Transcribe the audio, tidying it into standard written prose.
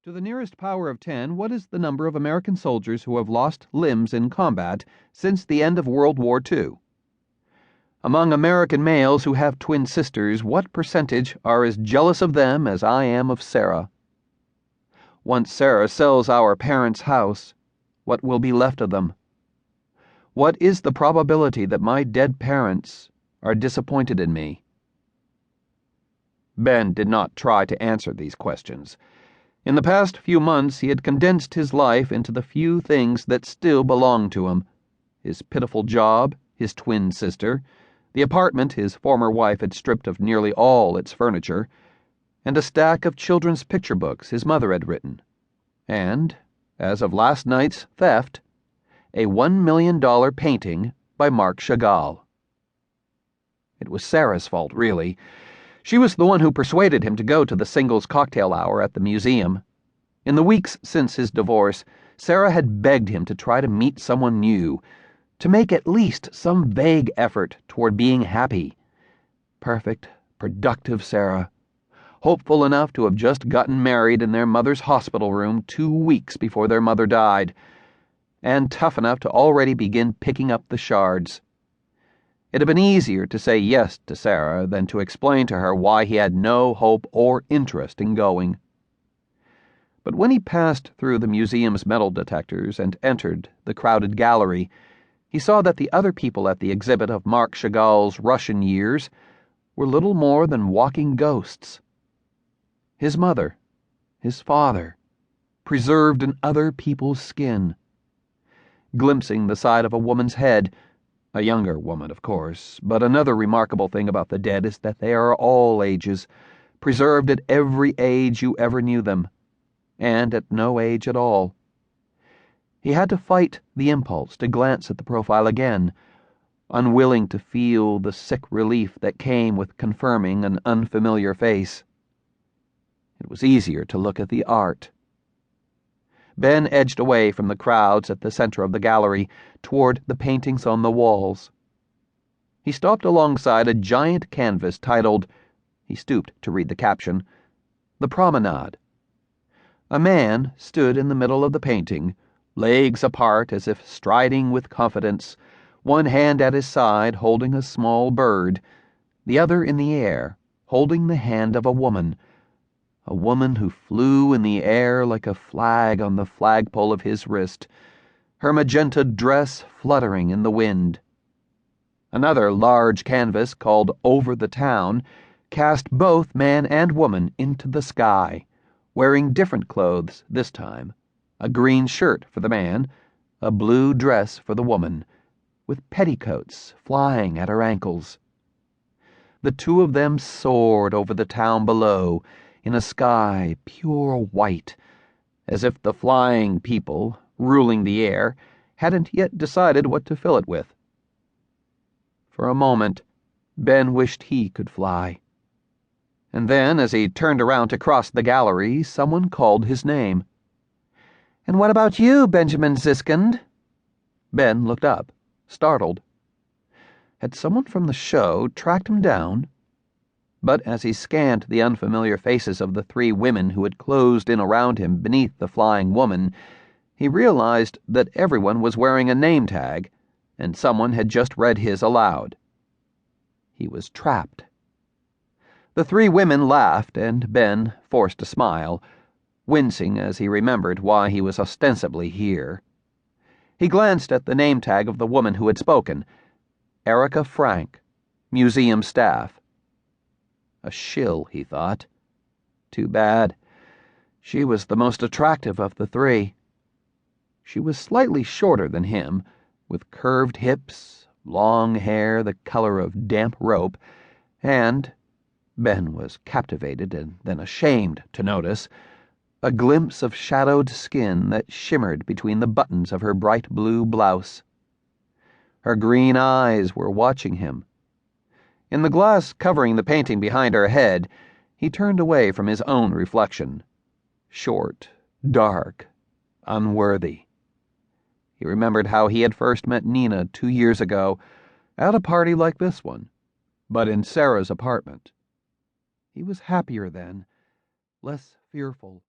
To the nearest power of 10, what is the number of American soldiers who have lost limbs in combat since the end of World War II? Among American males who have twin sisters, what percentage are as jealous of them as I am of Sara? Once Sara sells our parents' house, what will be left of them? What is the probability that my dead parents are disappointed in me? Ben did not try to answer these questions. In the past few months he had condensed his life into the few things that still belonged to him: his pitiful job, his twin sister, the apartment his former wife had stripped of nearly all its furniture, and a stack of children's picture books his mother had written, and, as of last night's theft, a $1 million painting by Marc Chagall. It was Sara's fault, really. She was the one who persuaded him to go to the singles cocktail hour at the museum. In the weeks since his divorce, Sara had begged him to try to meet someone new, to make at least some vague effort toward being happy. Perfect, productive Sara, hopeful enough to have just gotten married in their mother's hospital room 2 weeks before their mother died, and tough enough to already begin picking up the shards. It had been easier to say yes to Sara than to explain to her why he had no hope or interest in going. But when he passed through the museum's metal detectors and entered the crowded gallery, he saw that the other people at the exhibit of Marc Chagall's Russian years were little more than walking ghosts. His mother, his father, preserved in other people's skin. Glimpsing the side of a woman's head, a younger woman, of course, but another remarkable thing about the dead is that they are all ages, preserved at every age you ever knew them, and at no age at all. He had to fight the impulse to glance at the profile again, unwilling to feel the sick relief that came with confirming an unfamiliar face. It was easier to look at the art. Ben edged away from the crowds at the center of the gallery toward the paintings on the walls. He stopped alongside a giant canvas titled, he stooped to read the caption, "The Promenade." A man stood in the middle of the painting, legs apart as if striding with confidence, one hand at his side holding a small bird, the other in the air, holding the hand of a woman who flew in the air like a flag on the flagpole of his wrist, her magenta dress fluttering in the wind. Another large canvas called Over the Town cast both man and woman into the sky, wearing different clothes this time, a green shirt for the man, a blue dress for the woman, with petticoats flying at her ankles. The two of them soared over the town below, in a sky pure white, as if the flying people, ruling the air, hadn't yet decided what to fill it with. For a moment, Ben wished he could fly. And then, as he turned around to cross the gallery, someone called his name. "And what about you, Benjamin Ziskind?" Ben looked up, startled. Had someone from the show tracked him down? But as he scanned the unfamiliar faces of the 3 women who had closed in around him beneath the flying woman, he realized that everyone was wearing a name tag, and someone had just read his aloud. He was trapped. The 3 women laughed, and Ben forced a smile, wincing as he remembered why he was ostensibly here. He glanced at the name tag of the woman who had spoken, Erica Frank, museum staff. A shill, he thought. Too bad. She was the most attractive of the 3. She was slightly shorter than him, with curved hips, long hair the color of damp rope, and, Ben was captivated and then ashamed to notice, a glimpse of shadowed skin that shimmered between the buttons of her bright blue blouse. Her green eyes were watching him. In the glass covering the painting behind her head, he turned away from his own reflection. Short, dark, unworthy. He remembered how he had first met Nina 2 years ago, at a party like this one, but in Sara's apartment. He was happier then, less fearful.